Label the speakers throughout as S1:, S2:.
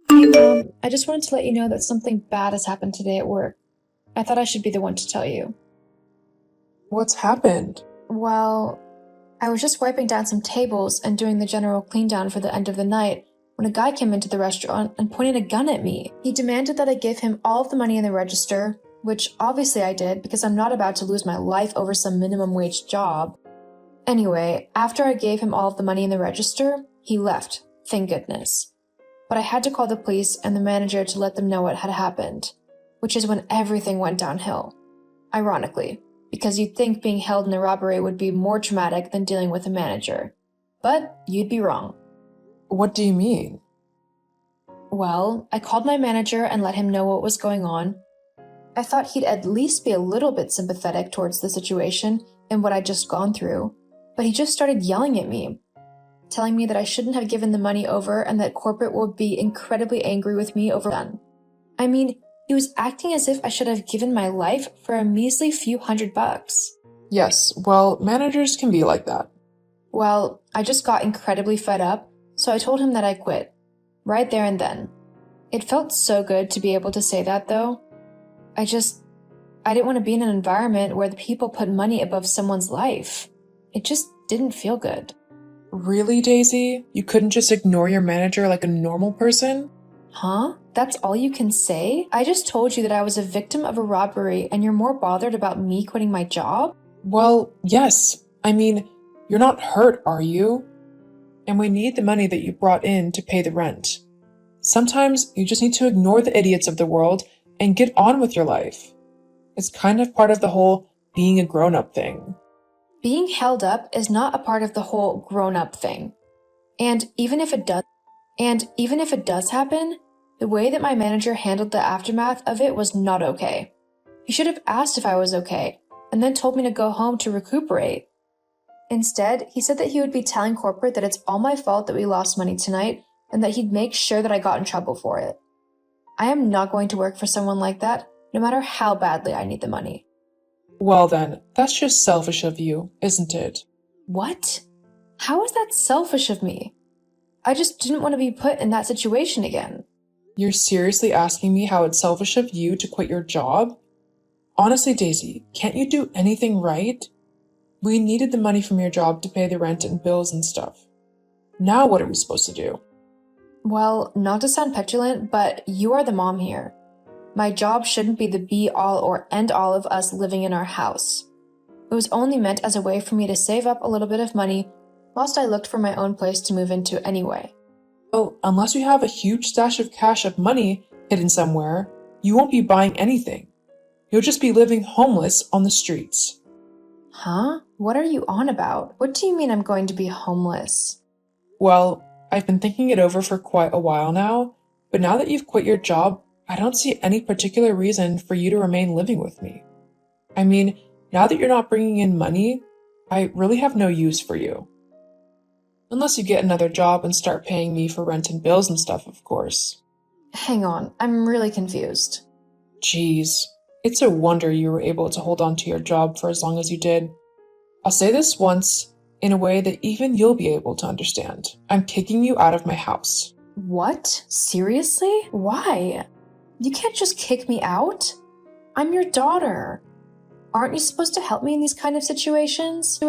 S1: Hey Mom, I just wanted to let you know that something bad has happened today at work. I thought I should be the one to tell you.
S2: What's happened?
S1: Well, I was just wiping down some tables and doing the general clean down for the end of the night when a guy came into the restaurant and pointed a gun at me. He demanded that I give him all of the money in the register, which obviously I did because I'm not about to lose my life over some minimum wage job. Anyway, after I gave him all of the money in the register, he left, thank goodness. But I had to call the police and the manager to let them know what had happened, which is when everything went downhill. Ironically, because you'd think being held in a robbery would be more traumatic than dealing with a manager. But you'd be wrong.
S2: What do you mean?
S1: Well, I called my manager and let him know what was going on. I thought he'd at least be a little bit sympathetic towards the situation and what I'd just gone through, but he just started yelling at me, telling me that I shouldn't have given the money over and that corporate will be incredibly angry with me over done. I mean, he was acting as if I should have given my life for a measly few $100.
S2: Yes, well, managers can be like that.
S1: Well, I just got incredibly fed up, so I told him that I quit. Right there and then. It felt so good to be able to say that, though. I didn't want to be in an environment where the people put money above someone's life. It just didn't feel good.
S2: Really, Daisy? You couldn't just ignore your manager like a normal person?
S1: Huh? That's all you can say? I just told you that I was a victim of a robbery and you're more bothered about me quitting my job?
S2: Well, yes. I mean, you're not hurt, are you? And we need the money that you brought in to pay the rent. Sometimes you just need to ignore the idiots of the world and get on with your life. It's kind of part of the whole being a grown-up thing.
S1: Being held up is not a part of the whole grown-up thing. And even if it does happen, the way that my manager handled the aftermath of it was not okay. He should have asked if I was okay, and then told me to go home to recuperate. Instead, he said that he would be telling corporate that it's all my fault that we lost money tonight, and that he'd make sure that I got in trouble for it. I am not going to work for someone like that, no matter how badly I need the money.
S2: Well then, that's just selfish of you, isn't it?
S1: What? How is that selfish of me? I just didn't want to be put in that situation again.
S2: You're seriously asking me how it's selfish of you to quit your job? Honestly, Daisy, can't you do anything right? We needed the money from your job to pay the rent and bills and stuff. Now what are we supposed to do?
S1: Well, not to sound petulant, but you are the mom here. My job shouldn't be the be-all or end-all of us living in our house. It was only meant as a way for me to save up a little bit of money whilst I looked for my own place to move into anyway.
S2: Well, unless you have a huge stash of cash of money hidden somewhere, you won't be buying anything. You'll just be living homeless on the streets.
S1: Huh? What are you on about? What do you mean I'm going to be homeless?
S2: Well, I've been thinking it over for quite a while now, but now that you've quit your job, I don't see any particular reason for you to remain living with me. I mean, now that you're not bringing in money, I really have no use for you. Unless you get another job and start paying me for rent and bills and stuff, of course.
S1: Hang on, I'm really confused.
S2: Jeez, it's a wonder you were able to hold on to your job for as long as you did. I'll say this once, in a way that even you'll be able to understand. I'm kicking you out of my house.
S1: What? Seriously? Why? You can't just kick me out? I'm your daughter. Aren't you supposed to help me in these kind of situations?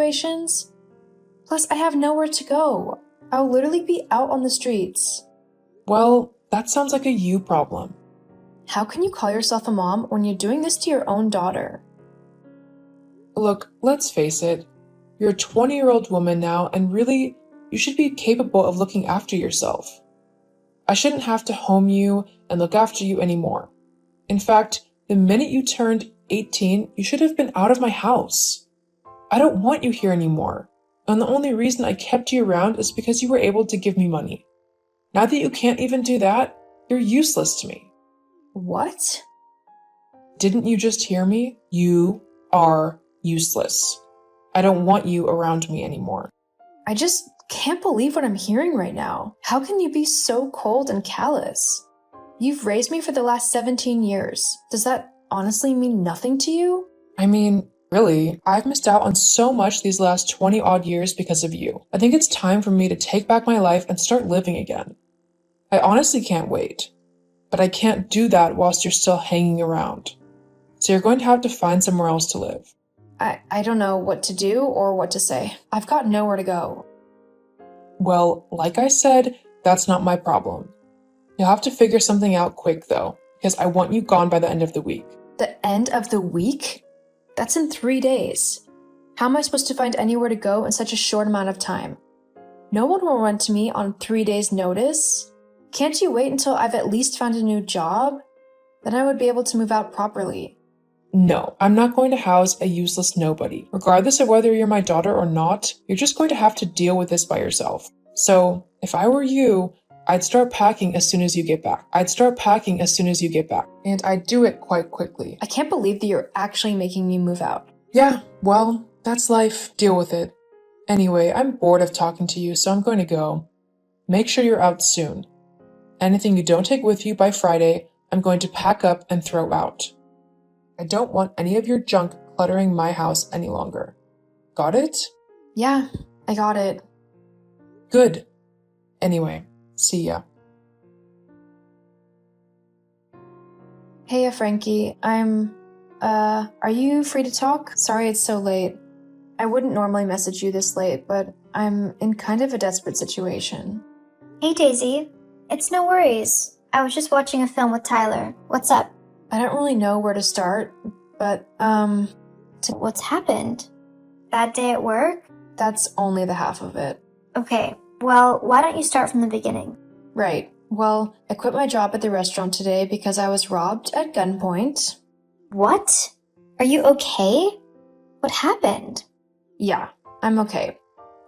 S1: Plus, I have nowhere to go. I'll literally be out on the streets.
S2: Well, that sounds like a you problem.
S1: How can you call yourself a mom when you're doing this to your own daughter?
S2: Look, let's face it. You're a 20-year-old woman now, and really, you should be capable of looking after yourself. I shouldn't have to home you and look after you anymore. In fact, the minute you turned 18, you should have been out of my house. I don't want you here anymore, and the only reason I kept you around is because you were able to give me money. Now that you can't even do that, you're useless to me.
S1: What?
S2: Didn't you just hear me? You are useless. I don't want you around me anymore.
S1: I just can't believe what I'm hearing right now. How can you be so cold and callous? You've raised me for the last 17 years. Does that honestly mean nothing to you?
S2: I mean, really, I've missed out on so much these last 20 odd years because of you. I think it's time for me to take back my life and start living again. I honestly can't wait. But I can't do that whilst you're still hanging around. So you're going to have to find somewhere else to live.
S1: I don't know what to do or what to say. I've got nowhere to go.
S2: Well, like I said, that's not my problem. You'll have to figure something out quick though, because I want you gone by the end of the week.
S1: The end of the week? That's in 3 days. How am I supposed to find anywhere to go in such a short amount of time? No one will run to me on 3 days' notice. Can't you wait until I've at least found a new job? Then I would be able to move out properly.
S2: No, I'm not going to house a useless nobody. Regardless of whether you're my daughter or not, you're just going to have to deal with this by yourself. So, if I were you, I'd start packing as soon as you get back. And I'd do it quite quickly.
S1: I can't believe that you're actually making me move out.
S2: Yeah, well, that's life. Deal with it. Anyway, I'm bored of talking to you, so I'm going to go. Make sure you're out soon. Anything you don't take with you by Friday, I'm going to pack up and throw out. I don't want any of your junk cluttering my house any longer. Got it?
S1: Yeah, I got it.
S2: Good. Anyway, see ya.
S1: Hey, Frankie, are you free to talk? Sorry it's so late. I wouldn't normally message you this late, but I'm in kind of a desperate situation.
S3: Hey Daisy, it's no worries. I was just watching a film with Tyler. What's up?
S1: I don't really know where to start, but,
S3: What's happened? Bad day at work?
S1: that's only the half of it.
S3: Okay, well, why don't you start from the beginning?
S1: Right. Well, I quit my job at the restaurant today because I was robbed at gunpoint.
S3: What? Are you okay? What happened?
S1: Yeah, I'm okay.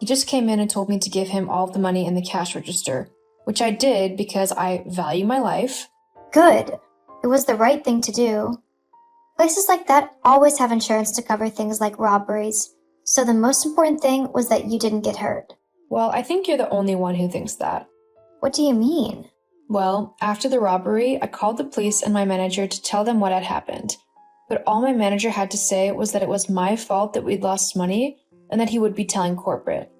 S1: He just came in and told me to give him all of the money in the cash register, which I did because I value my life.
S3: Good. It was the right thing to do. Places like that always have insurance to cover things like robberies, so the most important thing was that you didn't get hurt.
S1: Well, I think you're the only one who thinks that.
S3: What do you mean?
S1: Well, after the robbery, I called the police and my manager to tell them what had happened. But all my manager had to say was that it was my fault that we'd lost money and that he would be telling corporate.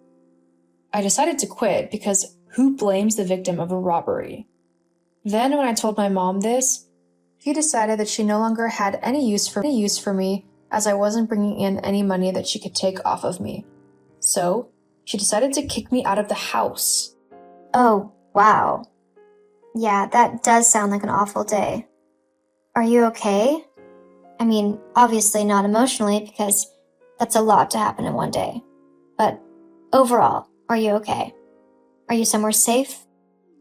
S1: I decided to quit because who blames the victim of a robbery? Then when I told my mom this, she decided that she no longer had any use for me as I wasn't bringing in any money that she could take off of me. So, she decided to kick me out of the house.
S3: Oh, wow. Yeah, that does sound like an awful day. Are you okay? I mean, obviously not emotionally because that's a lot to happen in one day. But overall, are you okay? Are you somewhere safe?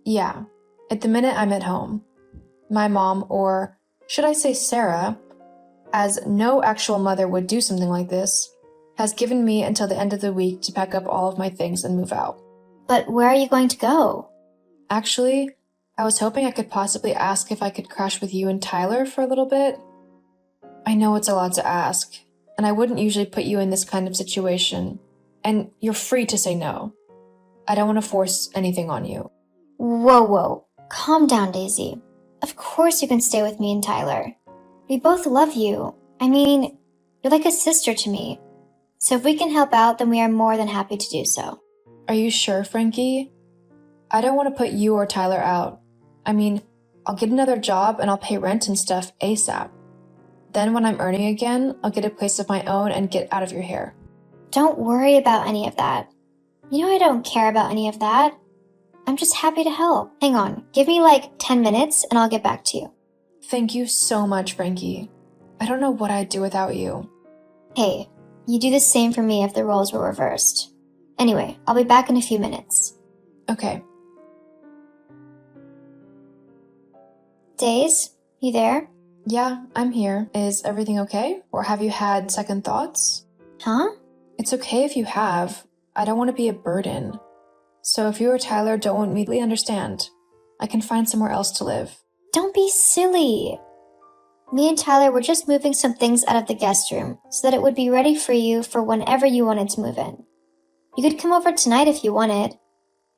S1: Yeah, at the minute I'm at home. My mom, or should I say Sarah, as no actual mother would do something like this, has given me until the end of the week to pack up all of my things and move out.
S3: But where are you going to go?
S1: Actually, I was hoping I could possibly ask if I could crash with you and Tyler for a little bit. I know it's a lot to ask, and I wouldn't usually put you in this kind of situation, and you're free to say no. I don't want to force anything on you.
S3: Whoa. Calm down, Daisy. Of course you can stay with me and Tyler. We both love you. I mean, you're like a sister to me. So if we can help out, then we are more than happy to do so.
S1: Are you sure, Frankie? I don't want to put you or Tyler out. I mean, I'll get another job and I'll pay rent and stuff ASAP. Then when I'm earning again, I'll get a place of my own and get out of your hair.
S3: Don't worry about any of that. You know I don't care about any of that. I'm just happy to help. Hang on, give me like 10 minutes and I'll get back to you.
S1: Thank you so much, Frankie. I don't know what I'd do without you.
S3: Hey, you do the same for me if the roles were reversed. Anyway, I'll be back in a few minutes.
S1: Okay.
S3: Days, you there?
S1: Yeah, I'm here. Is everything okay? Or have you had second thoughts?
S3: Huh?
S1: It's okay if you have. I don't want to be a burden. So if you or Tyler don't immediately understand, I can find somewhere else to live.
S3: Don't be silly. Me and Tyler were just moving some things out of the guest room so that it would be ready for you for whenever you wanted to move in. You could come over tonight if you wanted.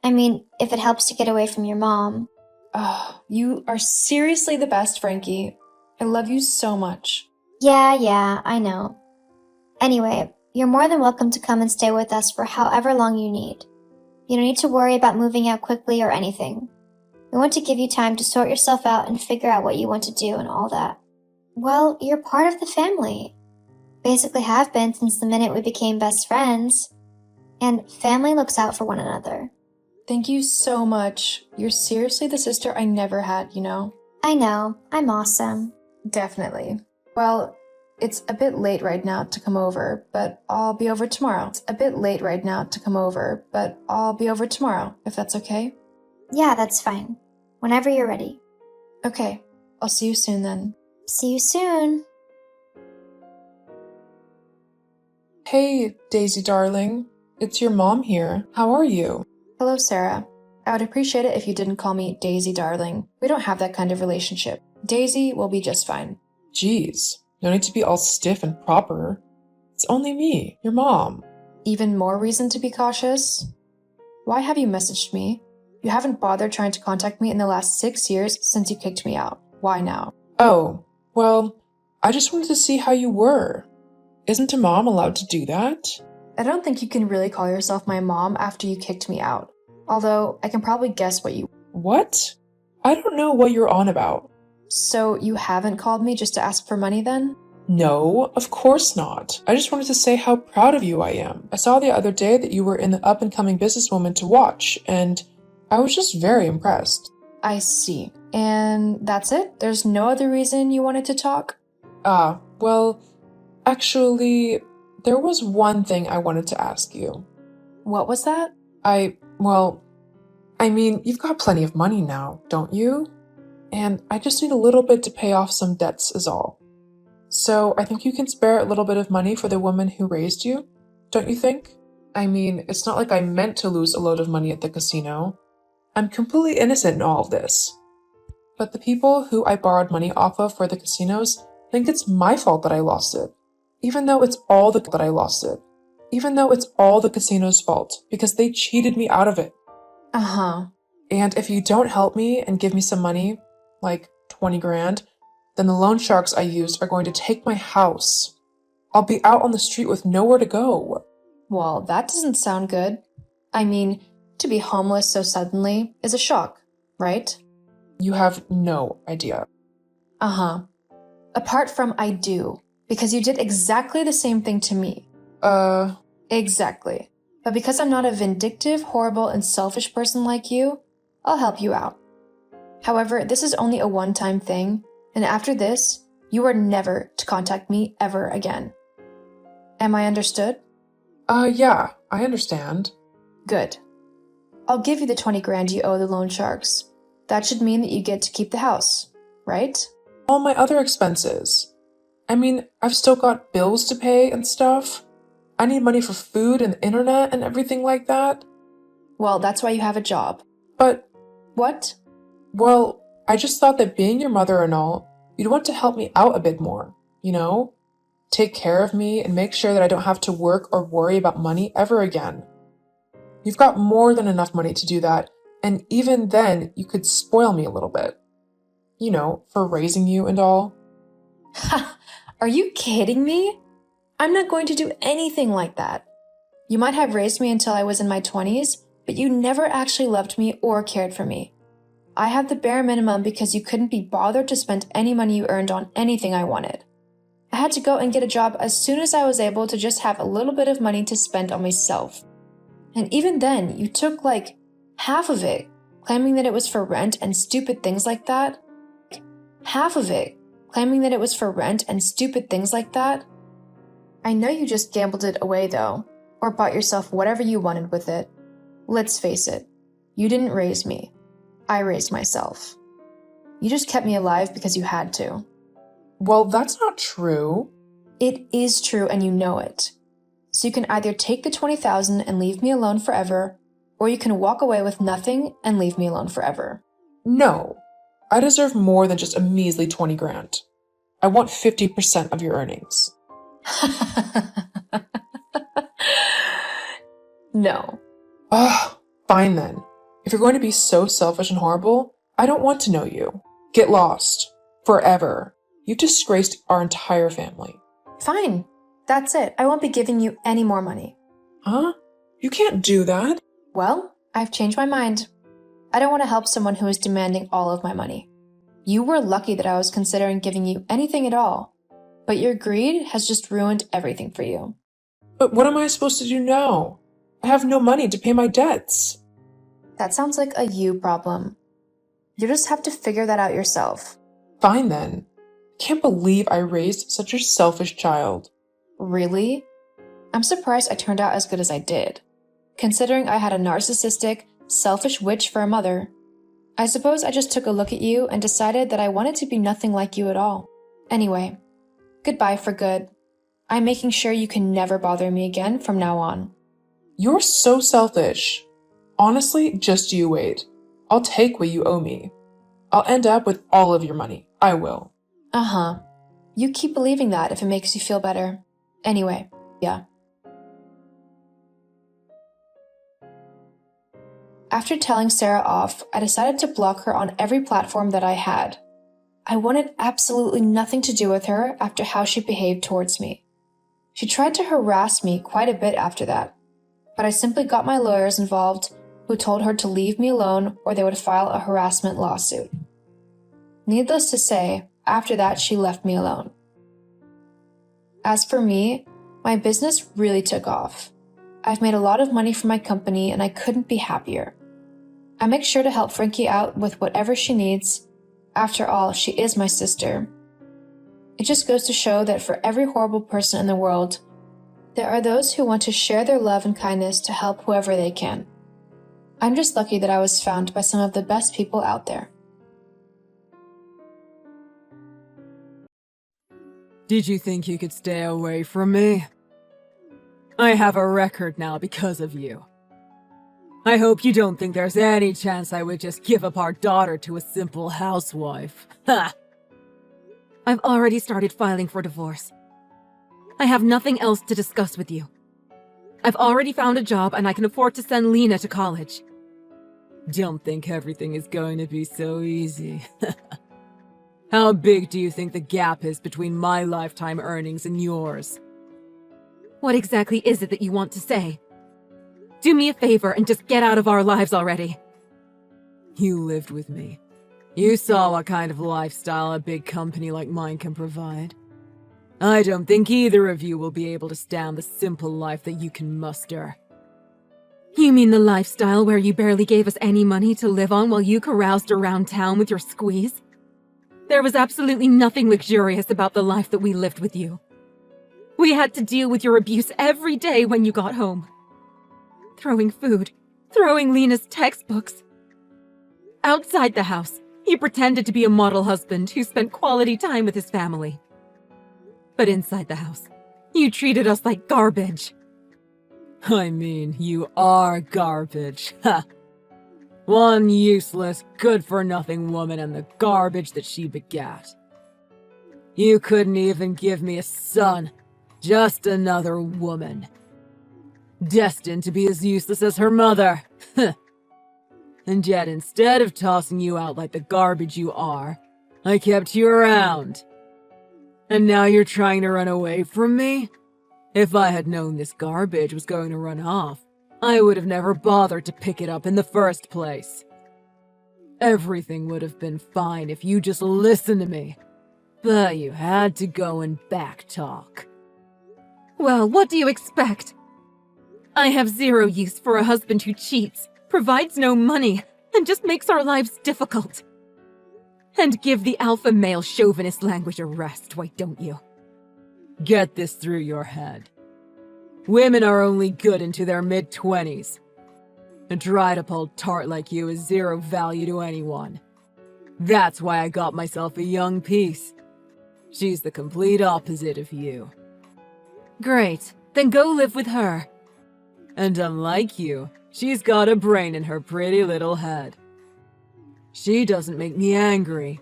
S3: I mean, if it helps to get away from your mom.
S1: Oh, you are seriously the best, Frankie. I love you so much.
S3: Yeah, I know. Anyway, you're more than welcome to come and stay with us for however long you need. You don't need to worry about moving out quickly or anything. We want to give you time to sort yourself out and figure out what you want to do and all that. Well, you're part of the family. Basically have been since the minute we became best friends. And family looks out for one another.
S1: Thank you so much. You're seriously the sister I never had, you know?
S3: I know, I'm awesome.
S1: Definitely. Well, it's a bit late right now to come over, but I'll be over tomorrow. It's a bit late right now to come over, but I'll be over tomorrow, if that's okay.
S3: Yeah, that's fine. Whenever you're ready.
S1: Okay, I'll see you soon then.
S3: See you soon.
S2: Hey, Daisy darling. It's your mom here. How are you?
S1: Hello, Sarah. I would appreciate it if you didn't call me Daisy darling. We don't have that kind of relationship. Daisy will be just fine.
S2: Jeez, no need to be all stiff and proper. It's only me, your mom.
S1: Even more reason to be cautious? Why have you messaged me? You haven't bothered trying to contact me in the last 6 years since you kicked me out. Why now?
S2: Oh, well, I just wanted to see how you were. Isn't a mom allowed to do that?
S1: I don't think you can really call yourself my mom after you kicked me out. Although, I can probably guess what you...
S2: What? I don't know what you're on about.
S1: So, you haven't called me just to ask for money then?
S2: No, of course not. I just wanted to say how proud of you I am. I saw the other day that you were in the up-and-coming businesswoman to watch, and I was just very impressed.
S1: I see. And that's it? There's no other reason you wanted to talk?
S2: Well, actually, there was one thing I wanted to ask you.
S1: What was that?
S2: You've got plenty of money now, don't you? And I just need a little bit to pay off some debts is all. So I think you can spare a little bit of money for the woman who raised you, don't you think? I mean, it's not like I meant to lose a load of money at the casino. I'm completely innocent in all of this. But the people who I borrowed money off of for the casinos think it's my fault that I lost it. Even though it's all the casino's fault, because they cheated me out of it.
S1: Uh-huh.
S2: And if you don't help me and give me some money, like 20 grand, then the loan sharks I used are going to take my house. I'll be out on the street with nowhere to go.
S1: Well, that doesn't sound good. I mean, to be homeless so suddenly is a shock, right?
S2: You have no idea.
S1: Uh-huh. Apart from I do, because you did exactly the same thing to me. Exactly. But because I'm not a vindictive, horrible, and selfish person like you, I'll help you out. However, this is only a one-time thing, and after this, you are never to contact me ever again. Am I understood?
S2: Yeah, I understand.
S1: Good. I'll give you the 20 grand you owe the loan sharks. That should mean that you get to keep the house, right?
S2: All my other expenses. I mean, I've still got bills to pay and stuff. I need money for food and the internet and everything like that.
S1: Well, that's why you have a job.
S2: But,
S1: What?
S2: well, I just thought that being your mother and all, you'd want to help me out a bit more, you know? Take care of me and make sure that I don't have to work or worry about money ever again. You've got more than enough money to do that, and even then, you could spoil me a little bit. You know, for raising you and all.
S1: Ha! Are you kidding me? I'm not going to do anything like that. You might have raised me until I was in my 20s, but you never actually loved me or cared for me. I had the bare minimum because you couldn't be bothered to spend any money you earned on anything I wanted. I had to go and get a job as soon as I was able to just have a little bit of money to spend on myself. And even then, you took like half of it, claiming that it was for rent and stupid things like that. Half of it, claiming that it was for rent and stupid things like that. I know you just gambled it away though, or bought yourself whatever you wanted with it. Let's face it, you didn't raise me. I raised myself. You just kept me alive because you had to.
S2: Well, that's not true.
S1: It is true and you know it. So you can either take the 20,000 and leave me alone forever, or you can walk away with nothing and leave me alone forever.
S2: No, I deserve more than just a measly 20 grand. I want 50% of your earnings.
S1: No.
S2: Ugh, fine then. If you're going to be so selfish and horrible, I don't want to know you. Get lost. Forever. You've disgraced our entire family.
S1: Fine. That's it. I won't be giving you any more money.
S2: Huh? You can't do that.
S1: Well, I've changed my mind. I don't want to help someone who is demanding all of my money. You were lucky that I was considering giving you anything at all, but your greed has just ruined everything for you.
S2: But what am I supposed to do now? I have no money to pay my debts.
S1: That sounds like a you problem. You just have to figure that out yourself.
S2: Fine then. I can't believe I raised such a selfish child.
S1: Really? I'm surprised I turned out as good as I did, considering I had a narcissistic, selfish witch for a mother. I suppose I just took a look at you and decided that I wanted to be nothing like you at all. Anyway, goodbye for good. I'm making sure you can never bother me again from now on.
S2: You're so selfish. Honestly, just you wait. I'll take what you owe me. I'll end up with all of your money. I will.
S1: Uh-huh. You keep believing that if it makes you feel better. Anyway, yeah. After telling Sarah off, I decided to block her on every platform that I had. I wanted absolutely nothing to do with her after how she behaved towards me. She tried to harass me quite a bit after that, but I simply got my lawyers involved, who told her to leave me alone or they would file a harassment lawsuit. Needless to say, after that she left me alone. As for me, my business really took off. I've made a lot of money for my company and I couldn't be happier. I make sure to help Frankie out with whatever she needs. After all, she is my sister. It just goes to show that for every horrible person in the world, there are those who want to share their love and kindness to help whoever they can. I'm just lucky that I was found by some of the best people out there.
S4: Did you think you could stay away from me? I have a record now because of you. I hope you don't think there's any chance I would just give up our daughter to a simple housewife. Ha! I've already started filing for divorce. I have nothing else to discuss with you. I've already found a job and I can afford to send Lena to college. Don't think everything is going to be so easy. How big do you think the gap is between my lifetime earnings and yours? What exactly is it that you want to say? Do me a favor and just get out of our lives already. You lived with me. You saw what kind of lifestyle a big company like mine can provide. I don't think either of you will be able to stand the simple life that you can muster. You mean the lifestyle where you barely gave us any money to live on while you caroused around town with your squeeze? There was absolutely nothing luxurious about the life that we lived with you. We had to deal with your abuse every day when you got home. Throwing food, throwing Lena's textbooks. Outside the house, you pretended to be a model husband who spent quality time with his family. But inside the house, you treated us like garbage. I mean, you are garbage, ha! One useless, good-for-nothing woman and the garbage that she begat. You couldn't even give me a son, just another woman. Destined to be as useless as her mother. And yet, instead of tossing you out like the garbage you are, I kept you around. And now you're trying to run away from me? If I had known this garbage was going to run off, I would have never bothered to pick it up in the first place. Everything would have been fine if you just listened to me. But you had to go and backtalk. Well, what do you expect? I have zero use for a husband who cheats, provides no money, and just makes our lives difficult. And give the alpha male chauvinist language a rest, why don't you? Get this through your head. Women are only good into their mid-20s. A dried-up old tart like you is zero value to anyone. That's why I got myself a young piece. She's the complete opposite of you. Great, then go live with her. And unlike you, she's got a brain in her pretty little head. She doesn't make me angry.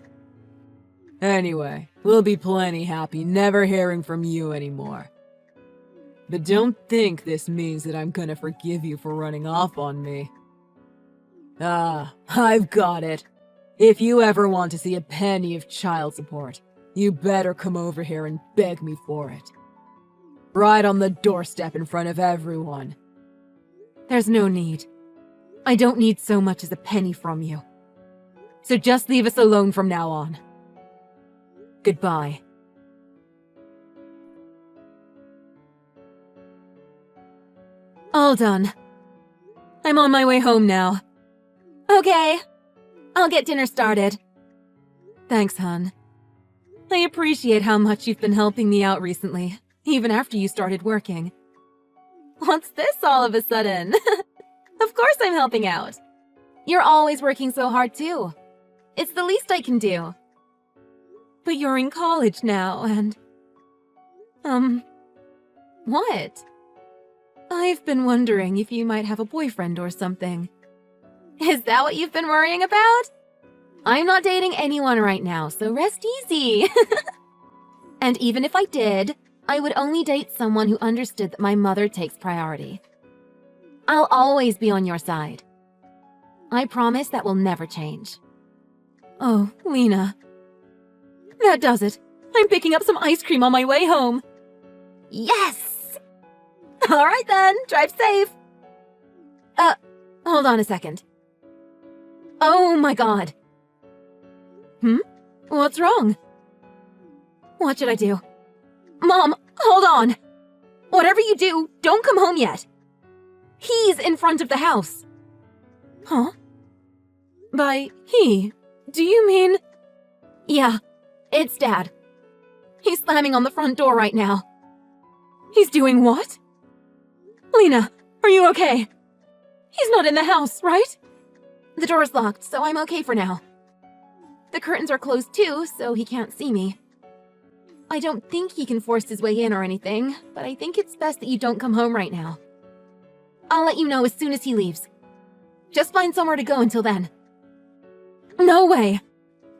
S4: Anyway, we'll be plenty happy never hearing from you anymore. But don't think this means that I'm gonna forgive you for running off on me. Ah, I've got it. If you ever want to see a penny of child support, you better come over here and beg me for it. Right on the doorstep in front of everyone. There's no need. I don't need so much as a penny from you. So just leave us alone from now on. Goodbye. All done. I'm on my way home now. Okay. I'll get dinner started. Thanks, hon. I appreciate how much you've been helping me out recently, even after you started working. What's this all of a sudden? Of course I'm helping out. You're always working so hard too. It's the least I can do. But you're in college now and... What? I've been wondering if you might have a boyfriend or something. Is that what you've been worrying about? I'm not dating anyone right now, so rest easy. And even if I did, I would only date someone who understood that my mother takes priority. I'll always be on your side. I promise that will never change. Oh, Lena. That does it. I'm picking up some ice cream on my way home. Yes! All right then, drive safe. Hold on a second. Oh my god. What's wrong? What should I do? Mom, hold on! Whatever you do, don't come home yet. He's in front of the house. Huh? By he, do you mean... Yeah, it's Dad. He's slamming on the front door right now. He's doing what? Lena, are you okay? He's not in the house, right? The door's locked, so I'm okay for now. The curtains are closed too, so he can't see me. I don't think he can force his way in or anything, but I think it's best that you don't come home right now. I'll let you know as soon as he leaves. Just find somewhere to go until then. No way!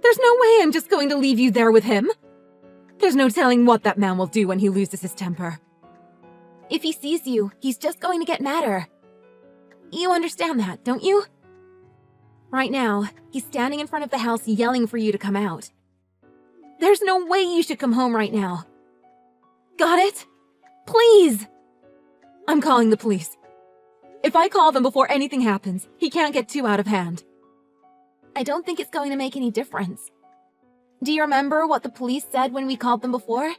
S4: There's no way I'm just going to leave you there with him. There's no telling what that man will do when he loses his temper. If he sees you, he's just going to get madder. You understand that, don't you? Right now, he's standing in front of the house yelling for you to come out. There's no way you should come home right now. Got it? Please! I'm calling the police. If I call them before anything happens, he can't get too out of hand. I don't think it's going to make any difference. Do you remember what the police said when we called them before?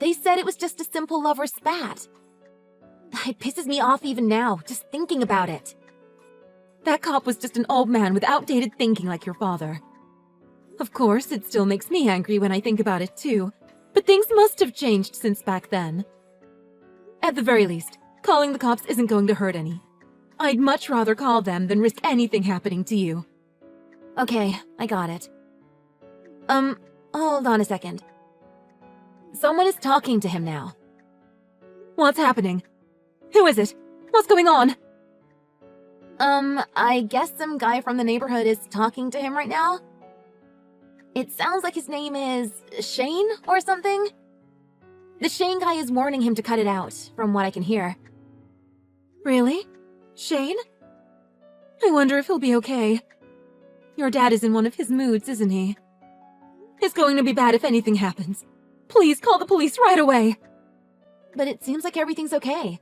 S4: They said it was just a simple lover spat. It pisses me off even now, just thinking about it. That cop was just an old man with outdated thinking like your father. Of course, it still makes me angry when I think about it too, but things must have changed since back then. At the very least, calling the cops isn't going to hurt any. I'd much rather call them than risk anything happening to you. Okay, I got it. Hold on a second. Someone is talking to him now. What's happening? Who is it? What's going on? I guess some guy from the neighborhood is talking to him right now. It sounds like his name is Shane or something. The Shane guy is warning him to cut it out, from what I can hear. Really? Shane? I wonder if he'll be okay. Your dad is in one of his moods, isn't he? It's going to be bad if anything happens. Please call the police right away. But it seems like everything's okay.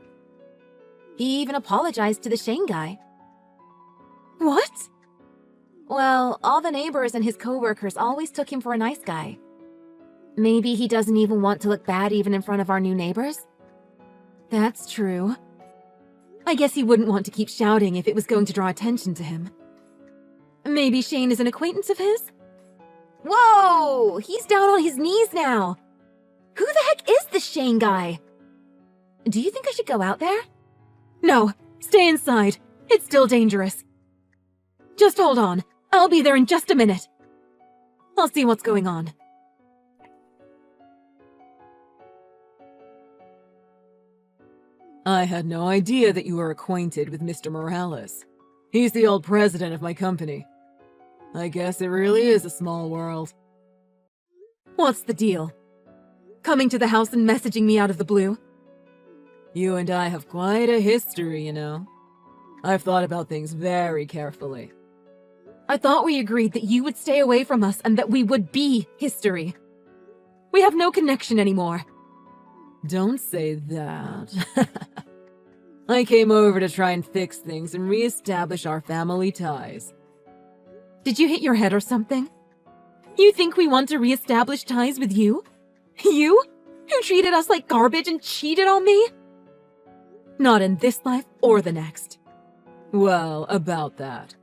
S4: He even apologized to the Shane guy. What? Well, all the neighbors and his co-workers always took him for a nice guy. Maybe he doesn't even want to look bad even in front of our new neighbors? That's true. I guess he wouldn't want to keep shouting if it was going to draw attention to him. Maybe Shane is an acquaintance of his? Whoa! He's down on his knees now! Who the heck is this Shane guy? Do you think I should go out there? No, stay inside. It's still dangerous. Just hold on. I'll be there in just a minute. I'll see what's going on.
S5: I had no idea that you were acquainted with Mr. Morales. He's the old president of my company. I guess it really is a small world.
S4: What's the deal? Coming to the house and messaging me out of the blue?
S5: You and I have quite a history, you know. I've thought about things very carefully.
S4: I thought we agreed that you would stay away from us and that we would be history. We have no connection anymore.
S5: Don't say that. I came over to try and fix things and re-establish our family ties.
S6: Did you hit your head or something? You think we want to re-establish ties with you? You? Who treated us like garbage and cheated on me? Not in this life or the next.
S5: Well, about that.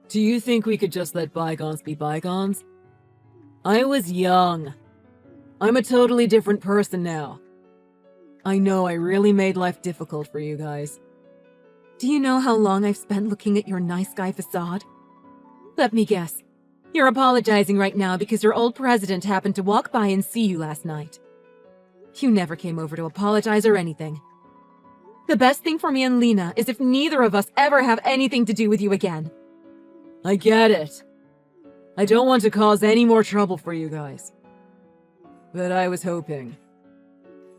S5: Do you think we could just let bygones be bygones? I was young. I'm a totally different person now. I know I really made life difficult for you guys.
S6: Do you know how long I've spent looking at your nice guy facade? Let me guess. You're apologizing right now because your old president happened to walk by and see you last night. You never came over to apologize or anything. The best thing for me and Lena is if neither of us ever have anything to do with you again.
S5: I get it. I don't want to cause any more trouble for you guys. But I was hoping.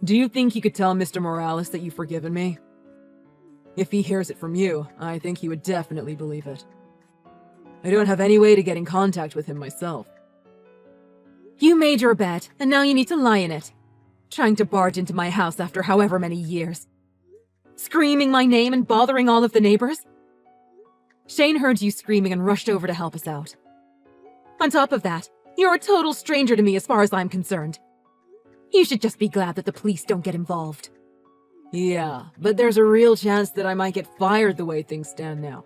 S5: Do you think you could tell Mr. Morales that you've forgiven me? If he hears it from you, I think he would definitely believe it. I don't have any way to get in contact with him myself.
S6: You made your bed, and now you need to lie in it. Trying to barge into my house after however many years. Screaming my name and bothering all of the neighbors. Shane heard you screaming and rushed over to help us out. On top of that, you're a total stranger to me as far as I'm concerned. You should just be glad that the police don't get involved.
S5: Yeah, but there's a real chance that I might get fired the way things stand now.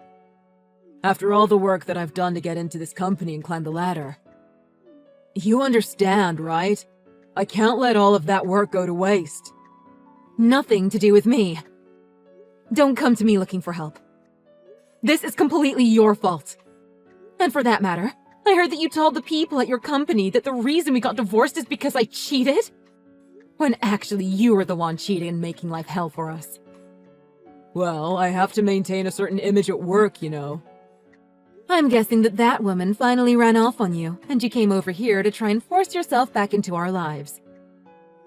S5: After all the work that I've done to get into this company and climb the ladder. You understand, right? I can't let all of that work go to waste.
S6: Nothing to do with me. Don't come to me looking for help. This is completely your fault. And for that matter, I heard that you told the people at your company that the reason we got divorced is because I cheated? When actually you were the one cheating and making life hell for us.
S5: Well, I have to maintain a certain image at work, you know.
S6: I'm guessing that that woman finally ran off on you, and you came over here to try and force yourself back into our lives.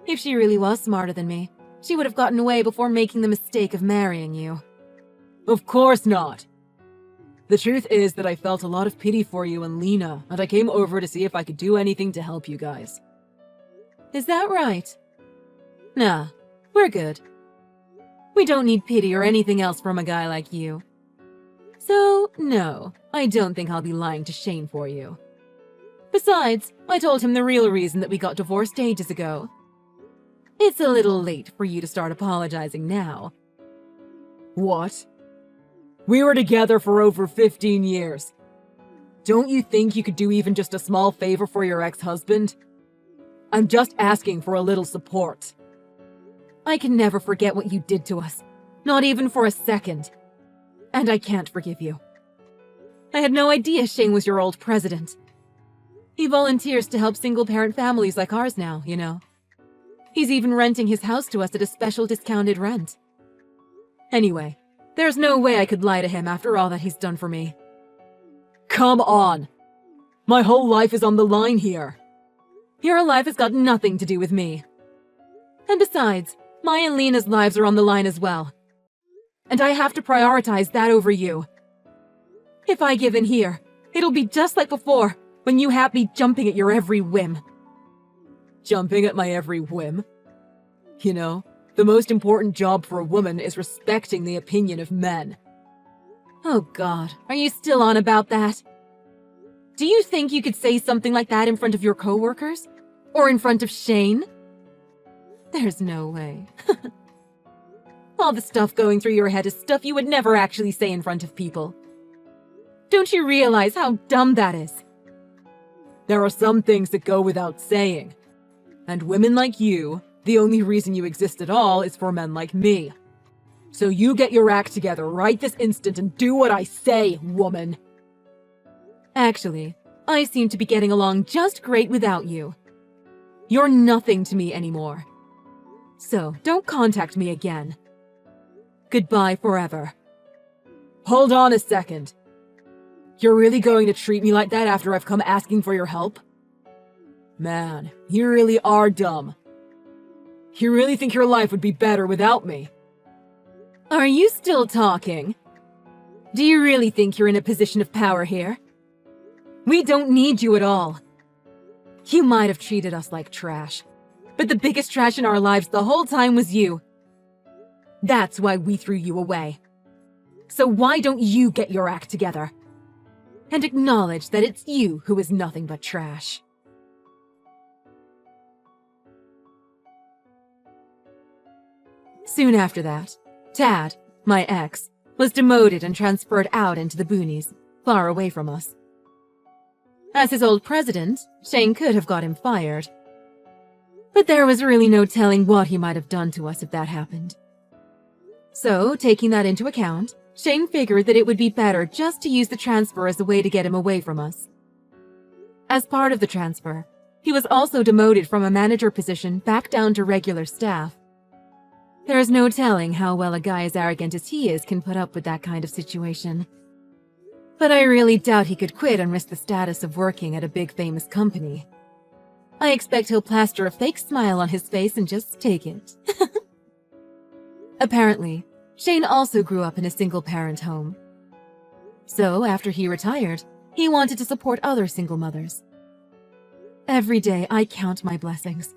S6: If she really was smarter than me, she would have gotten away before making the mistake of marrying you.
S5: Of course not. The truth is that I felt a lot of pity for you and Lena, and I came over to see if I could do anything to help you guys.
S6: Is that right? Nah, we're good. We don't need pity or anything else from a guy like you. So, no, I don't think I'll be lying to Shane for you. Besides, I told him the real reason that we got divorced ages ago. It's a little late for you to start apologizing now.
S5: What? We were together for over 15 years. Don't you think you could do even just a small favor for your ex-husband? I'm just asking for a little support.
S6: I can never forget what you did to us, not even for a second. And I can't forgive you. I had no idea Shane was your old president. He volunteers to help single-parent families like ours now, you know. He's even renting his house to us at a special discounted rent. Anyway, there's no way I could lie to him after all that he's done for me.
S5: Come on! My whole life is on the line here.
S6: Your life has got nothing to do with me. And besides, my and Lena's lives are on the line as well. And I have to prioritize that over you. If I give in here, it'll be just like before, when you had me jumping at your every whim.
S5: Jumping at my every whim? You know, the most important job for a woman is respecting the opinion of men.
S6: Oh God, are you still on about that? Do you think you could say something like that in front of your coworkers? Or in front of Shane? There's no way. All the stuff going through your head is stuff you would never actually say in front of people. Don't you realize how dumb that is?
S5: There are some things that go without saying. And women like you, the only reason you exist at all is for men like me. So you get your act together right this instant and do what I say, woman.
S6: Actually, I seem to be getting along just great without you. You're nothing to me anymore. So don't contact me again. Goodbye forever.
S5: Hold on a second. You're really going to treat me like that after I've come asking for your help? Man, you really are dumb. You really think your life would be better without me?
S6: Are you still talking? Do you really think you're in a position of power here? We don't need you at all. You might have treated us like trash, but the biggest trash in our lives the whole time was you. That's why we threw you away. So why don't you get your act together? And acknowledge that it's you who is nothing but trash. Soon after that, Tad, my ex, was demoted and transferred out into the boonies, far away from us. As his old president, Shane could have got him fired. But there was really no telling what he might have done to us if that happened. So, taking that into account, Shane figured that it would be better just to use the transfer as a way to get him away from us. As part of the transfer, he was also demoted from a manager position back down to regular staff. There is no telling how well a guy as arrogant as he is can put up with that kind of situation. But I really doubt he could quit and risk the status of working at a big famous company. I expect he'll plaster a fake smile on his face and just take it. Apparently, Shane also grew up in a single-parent home. So, after he retired, he wanted to support other single mothers. Every day, I count my blessings.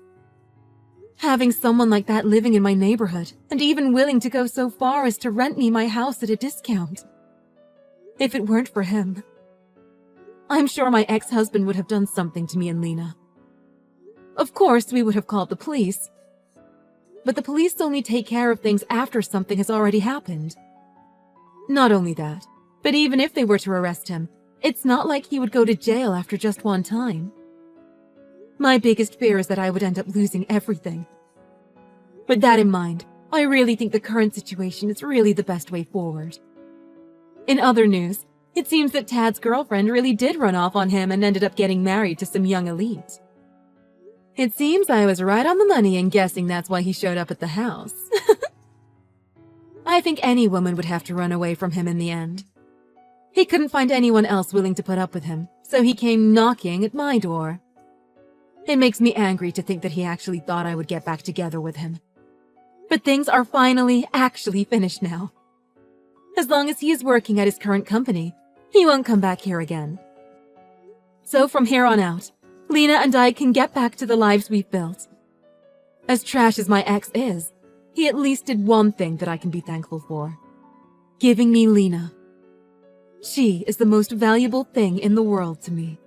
S6: Having someone like that living in my neighborhood, and even willing to go so far as to rent me my house at a discount. If it weren't for him, I'm sure my ex-husband would have done something to me and Lena. Of course, we would have called the police. But the police only take care of things after something has already happened. Not only that, but even if they were to arrest him, it's not like he would go to jail after just one time. My biggest fear is that I would end up losing everything. With that in mind, I really think the current situation is really the best way forward. In other news, it seems that Tad's girlfriend really did run off on him and ended up getting married to some young elite. It seems I was right on the money in guessing that's why he showed up at the house. I think any woman would have to run away from him in the end. He couldn't find anyone else willing to put up with him, so he came knocking at my door. It makes me angry to think that he actually thought I would get back together with him. But things are finally actually finished now. As long as he is working at his current company, he won't come back here again. So from here on out, Lena and I can get back to the lives we've built. As trash as my ex is, he at least did one thing that I can be thankful for. Giving me Lena. She is the most valuable thing in the world to me.